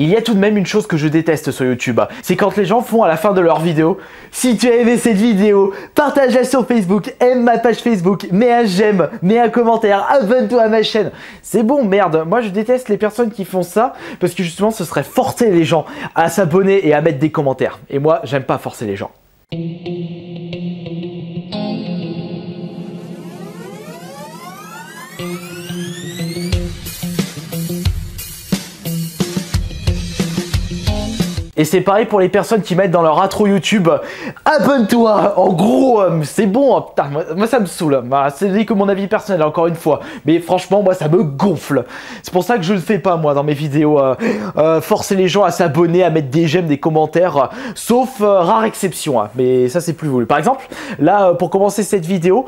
Il y a tout de même une chose que je déteste sur YouTube, c'est quand les gens font à la fin de leur vidéo: si tu as aimé cette vidéo, partage-la sur Facebook, aime ma page Facebook, mets un j'aime, mets un commentaire, abonne-toi à ma chaîne. C'est bon, merde, moi je déteste les personnes qui font ça parce que justement ce serait forcer les gens à s'abonner et à mettre des commentaires. Et moi, j'aime pas forcer les gens. Et c'est pareil pour les personnes qui mettent dans leur intro YouTube: abonne-toi. En gros, c'est bon, putain, moi ça me saoule. C'est dit que mon avis personnel, encore une fois. Mais franchement, moi ça me gonfle. C'est pour ça que je ne fais pas, moi, dans mes vidéos, forcer les gens à s'abonner, à mettre des j'aime, des commentaires, sauf rare exception. Hein. Mais ça, c'est plus voulu. Par exemple, là, pour commencer cette vidéo,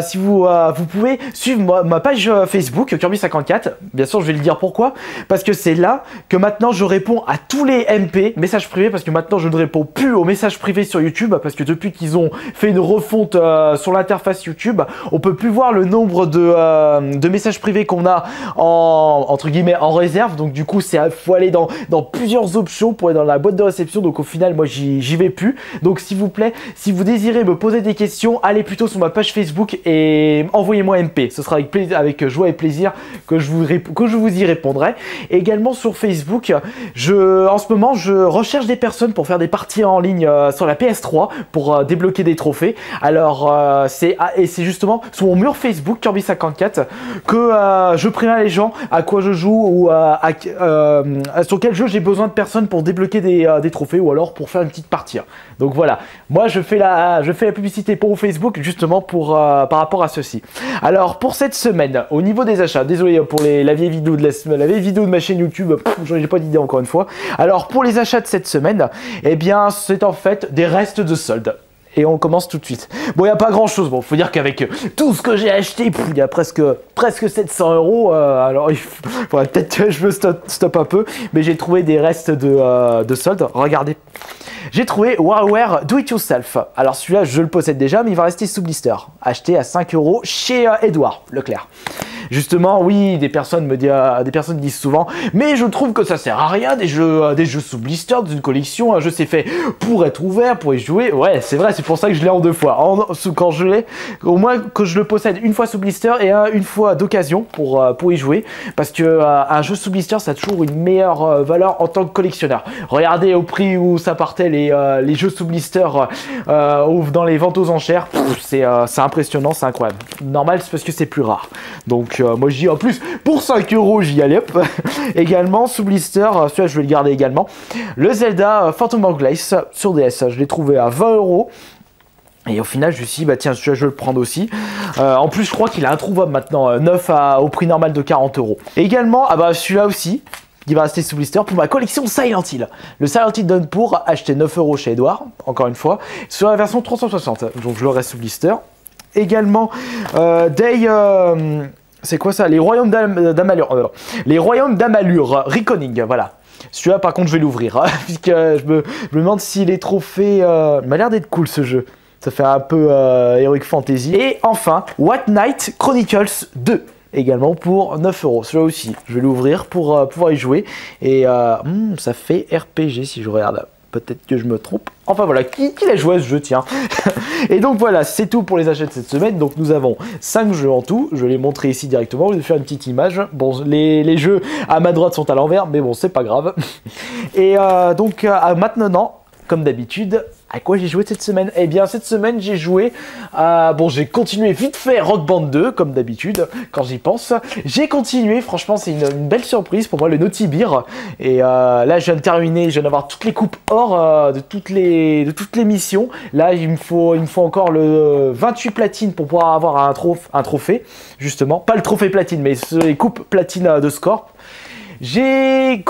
si vous pouvez suivre ma page Facebook, Kirby54. Bien sûr, je vais le dire pourquoi. Parce que c'est là que maintenant je réponds à tous les MP, messages privés, parce que maintenant je ne réponds plus aux messages privés sur YouTube, parce que depuis qu'ils ont fait une refonte sur l'interface YouTube, on peut plus voir le nombre de messages privés qu'on a entre guillemets en réserve. Donc du coup, faut aller dans plusieurs options pour aller dans la boîte de réception. Donc au final, moi j'y vais plus. Donc s'il vous plaît, si vous désirez me poser des questions, allez plutôt sur ma page Facebook et envoyez-moi MP. Ce sera avec joie et plaisir que je vous y répondrai. Et également sur Facebook, en ce moment je recherche des personnes pour faire des parties en ligne sur la PS3 pour débloquer des trophées. Alors c'est justement sur mon mur Facebook Kirby54 que je préviens les gens à quoi je joue ou sur quel jeu j'ai besoin de personnes pour débloquer des trophées ou alors pour faire une petite partie. Donc voilà, moi je fais la publicité pour Facebook justement par rapport à ceci. Alors pour cette semaine, au niveau des achats, désolé pour la vieille vidéo de ma chaîne YouTube, j'en ai pas d'idée encore une fois. Alors pour les achats de cette semaine, eh bien c'est en fait des restes de soldes. Et on commence tout de suite. Bon, il n'y a pas grand chose. Bon, faut dire qu'avec tout ce que j'ai acheté, il y a presque 700 €. Alors, il faudrait peut-être que je me stoppe un peu. Mais j'ai trouvé des restes de soldes. Regardez. J'ai trouvé WarWare Do It Yourself. Alors, celui-là, je le possède déjà, mais il va rester sous blister. Acheté à 5 € chez Edouard Leclerc. Justement, oui, des personnes disent souvent, mais je trouve que ça sert à rien, des jeux sous blister, dans une collection, un jeu c'est fait pour être ouvert, pour y jouer. Ouais, c'est vrai, c'est pour ça que je l'ai en deux fois. Quand je l'ai, au moins que je le possède une fois sous blister et une fois d'occasion pour y jouer, parce que un jeu sous blister, ça a toujours une meilleure valeur en tant que collectionneur. Regardez au prix où ça partait les jeux sous blister dans les ventes aux enchères, c'est impressionnant, c'est incroyable. Normal, c'est parce que c'est plus rare. Donc moi je dis en plus pour 5 € j'y allais hop. Également sous blister, celui-là je vais le garder également, le Zelda Phantom Hourglass sur DS, je l'ai trouvé à 20 €. Et au final, je me suis dit, bah tiens, celui-là, je vais le prendre aussi. En plus, je crois qu'il est introuvable maintenant, neuf au prix normal de 40 €. Et également, celui-là aussi, qui va rester sous blister pour ma collection Silent Hill. Le Silent Hill Downpour, acheté 9 € chez Edouard, encore une fois, sur la version 360. Donc, je le reste sous blister. Également, c'est quoi ça? Les Royaumes d'Amalur. Les Royaumes d'Amalur, Reckoning, voilà. Celui-là, par contre, je vais l'ouvrir, hein, puisque je me demande si les trophées... il m'a l'air d'être cool, ce jeu. Ça fait un peu Heroic Fantasy. Et enfin, What Night Chronicles 2. Également pour 9 €. Celui-là aussi, je vais l'ouvrir pour pouvoir y jouer. Et ça fait RPG, si je regarde. Peut-être que je me trompe. Enfin voilà, qui l'a joué à ce jeu, tiens. Et donc voilà, c'est tout pour les achats de cette semaine. Donc nous avons 5 jeux en tout. Je vais les montrer ici directement. Je vais faire une petite image. Bon, les jeux à ma droite sont à l'envers, mais bon, c'est pas grave. Et donc maintenant, comme d'habitude, à quoi j'ai joué cette semaine? Eh bien, cette semaine, j'ai joué j'ai continué vite fait Rock Band 2, comme d'habitude, quand j'y pense. J'ai continué, franchement, c'est une belle surprise pour moi, le Naughty Beer. Et là, je viens de terminer, je viens d'avoir toutes les coupes or de toutes les missions. Là, il me faut encore le 28 platine pour pouvoir avoir un trophée, justement. Pas le trophée platine, mais les coupes platine de score. J'ai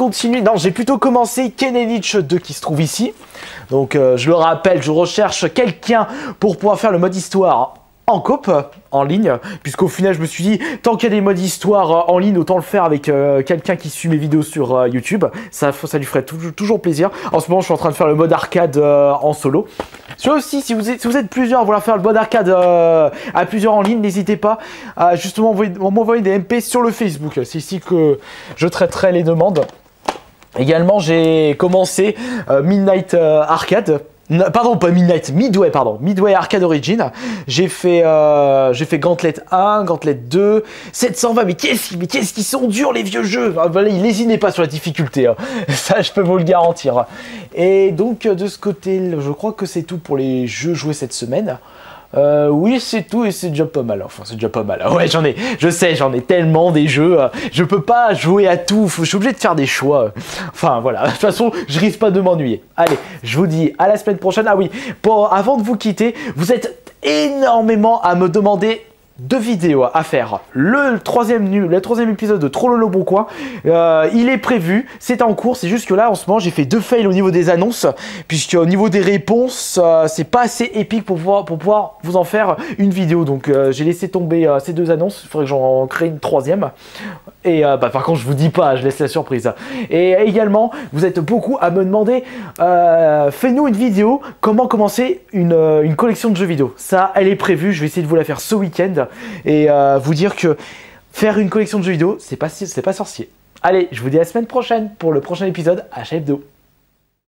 plutôt commencé Kennelich 2 qui se trouve ici. Donc je le rappelle, je recherche quelqu'un pour pouvoir faire le mode histoire en coop, en ligne, puisqu'au final je me suis dit, tant qu'il y a des modes histoire en ligne, autant le faire avec quelqu'un qui suit mes vidéos sur YouTube, ça lui ferait toujours plaisir. En ce moment je suis en train de faire le mode arcade en solo. Celui aussi, si vous êtes plusieurs à vouloir faire le mode arcade à plusieurs en ligne, n'hésitez pas à justement m'envoyer des MP sur le Facebook, c'est ici que je traiterai les demandes. Également, j'ai commencé Midnight Arcade. Pardon, pas Midnight, Midway, pardon. Midway Arcade Origin. J'ai fait Gauntlet 1, Gauntlet 2, 720. Mais qu'est-ce qu'ils sont durs, les vieux jeux. Voilà, lésinez pas sur la difficulté. Hein. Ça, je peux vous le garantir. Et donc, de ce côté, je crois que c'est tout pour les jeux joués cette semaine. Oui, c'est tout et c'est déjà pas mal. Enfin, c'est déjà pas mal. Ouais, je sais, j'en ai tellement des jeux. Je peux pas jouer à tout. Je suis obligé de faire des choix. Enfin, voilà. De toute façon, je risque pas de m'ennuyer. Allez, je vous dis à la semaine prochaine. Ah oui, avant de vous quitter, vous êtes énormément à me demander 2 vidéos à faire. Le troisième épisode de Trollolo Bon Coin, il est prévu, c'est en cours, c'est juste que là en ce moment j'ai fait 2 fails au niveau des annonces, puisque au niveau des réponses, c'est pas assez épique pour pouvoir vous en faire une vidéo, donc j'ai laissé tomber ces 2 annonces, il faudrait que j'en crée une 3e. Et par contre je vous dis pas, je laisse la surprise. Et également, vous êtes beaucoup à me demander, fais-nous une vidéo, comment commencer une collection de jeux vidéo. Ça, elle est prévue, je vais essayer de vous la faire ce week-end. Et vous dire que faire une collection de jeux vidéo, c'est pas sorcier. Allez, je vous dis à la semaine prochaine pour le prochain épisode HF2.